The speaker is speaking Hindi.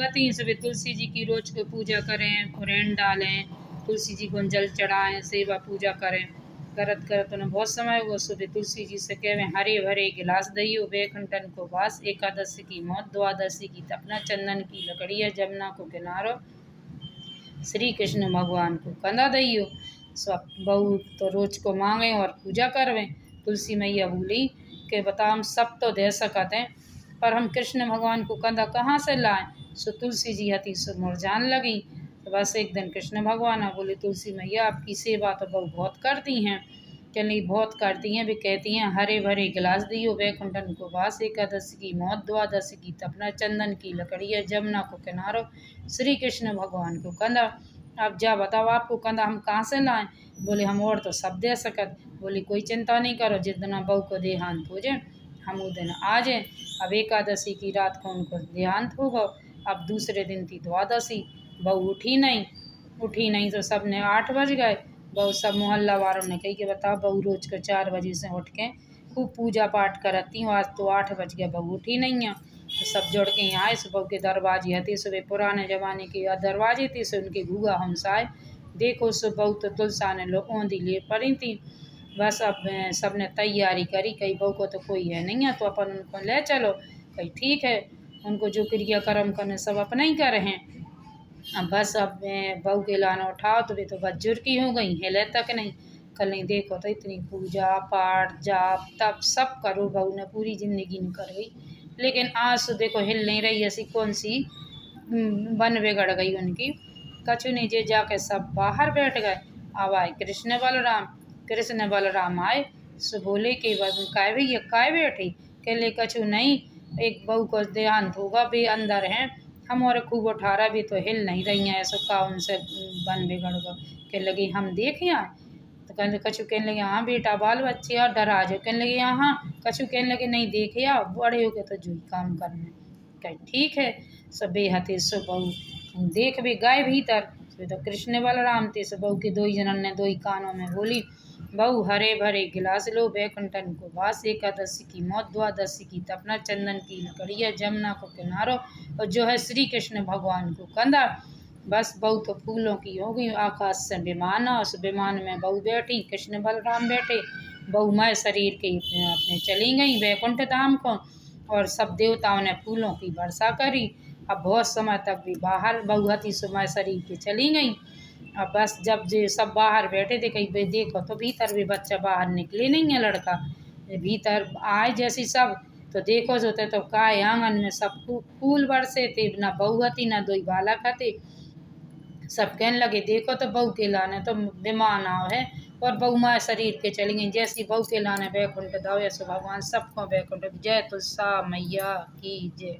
बहुआती सुबह तुलसी जी की रोज को पूजा करें, उरेन डालें, तुलसी जी को जल चढ़ाएं, सेवा पूजा करें। करत करत उन्हें बहुत समय हुआ। सुबह तुलसी जी से कहें हरे भरे गिलास दइयो, बैकुंठन को वास, एकादशी की मौत, द्वादशी की तपना, चंदन की लकड़ी है, जमुना को किनारो, श्री कृष्ण भगवान को कंधा दइयो। सब बहू तो रोज को मांगे और पूजा करवें। तुलसी मैया बोली कि बताओ हम सब तो दे सकते हैं, पर हम कृष्ण भगवान को कंधा कहाँ से लाएं। सो तुलसी जी हती सो मुरझान लगी। तो बस एक दिन कृष्ण भगवान बोले तुलसी मैया आपकी सेवा तो बहू बहुत करती हैं। कहने बहुत करती हैं, वे कहती हैं हरे भरे गिलास दियो, बैकुंठन को वास, एकादशी की मौत, द्वादशी की तपना, चंदन की लकड़ी है, जमुना को किनारो, श्री कृष्ण भगवान को कंधा। अब जा बताओ आपको कंधा हम कहाँ से लाएं। बोले हम और तो सब दे सकत। बोली कोई चिंता नहीं करो, जिस दिन बहू को देहांत हो जाए हम वो दिन आ जाए। अब एकादशी की रात को उनको देहांत होगा। अब दूसरे दिन थी द्वादशी, बहू उठी नहीं तो सब ने 8 बज गए। बहू सब मोहल्ला वालों ने कही कि बताओ बहू रोज को 4 बजे से उठ के खूब पूजा पाठ करती हूँ, आज तो 8 बज गया बहू उठी नहीं है। तो सब जुड़ के यहाँ आए। सुबह के दरवाजे हते सुबह पुराने जमाने के दरवाजे थे, सो उनके घूआ हमसाए। देखो सुबह तो तुलसा ने लोग ओंधी ले पड़ी थी। बस अब सब ने तैयारी करी, कई बहू को तो कोई है नहीं है तो अपन उनको ले चलो। कही ठीक है, उनको जो क्रियाक्रम करने सब अपने ही कर हैं। अब बस अब बहू के लाना उठाओ तो वे तो बज्जुर की हो गई, हिले तक नहीं। कल नहीं देखो तो इतनी पूजा पाठ जाप तप सब करो बहू ने पूरी जिंदगी में कर गई, लेकिन आज तो देखो हिल नहीं रही। ऐसी कौन सी बन बिगड़ गई उनकी। कछु नहीं जे जाके सब बाहर बैठ गए। अब आए कृष्ण बलराम आए। सो बोले कि काय भैया काय बैठी। कह ले कछु नहीं, एक बहू को देहांत होगा, वे अंदर हैं, हम और खूब उठारा भी तो हिल नहीं रही हैं, ऐसा का उनसे बन बिगड़ गो। कह लगी हम देख आए। तो कहने कछु कहने लगे हाँ बेटा बाल बच्चे और डरा जो। कहने लगे हाँ, कछु कहने लगे नहीं देखे आओ, बड़े हो के तो जो ही काम करने। कहे ठीक है। सब बेहते सो बहू देख भी गए भीतर। तो कृष्ण बलराम थे। सो बहू के 2 ही जनन ने 2 ही कानों में बोली बहू हरे भरे गिलास लो, बैकुंठन को वास, एकादशी की मौत, द्वादशी की तपना, चंदन की लकड़ी है, जमुना को किनारो, और जो है श्री कृष्ण भगवान को कंधा। बस बहू तो फूलों की हो गई। आकाश से विमान आ, उस विमान में बहू बैठी, कृष्ण बलराम बैठे। बहू मय शरीर के अपने चली गई बैकुंठ धाम को, और सब देवताओं ने फूलों की वर्षा करी। अब बहुत समय तक भी बाहर बहू हती समय शरीर के चली गई। अब बस जब जे सब बाहर बैठे थे, कहीं पे देखो तो भीतर भी बच्चा बाहर निकले नहीं है लड़का। भीतर आए जैसी सब तो देखो जो थे तो काय आंगन में सब फूल बरसे थे, ना बहू हती ना 2 बालक हते। सब कहने लगे देखो तो बहू के लाने तो विमान आओ है, और बहू माँ शरीर के चली गई। जैसी बहू के लाने बैकुंठ दाओ, ऐसे भगवान सबको बैकुंठ। जय तुलसा मैया की जय।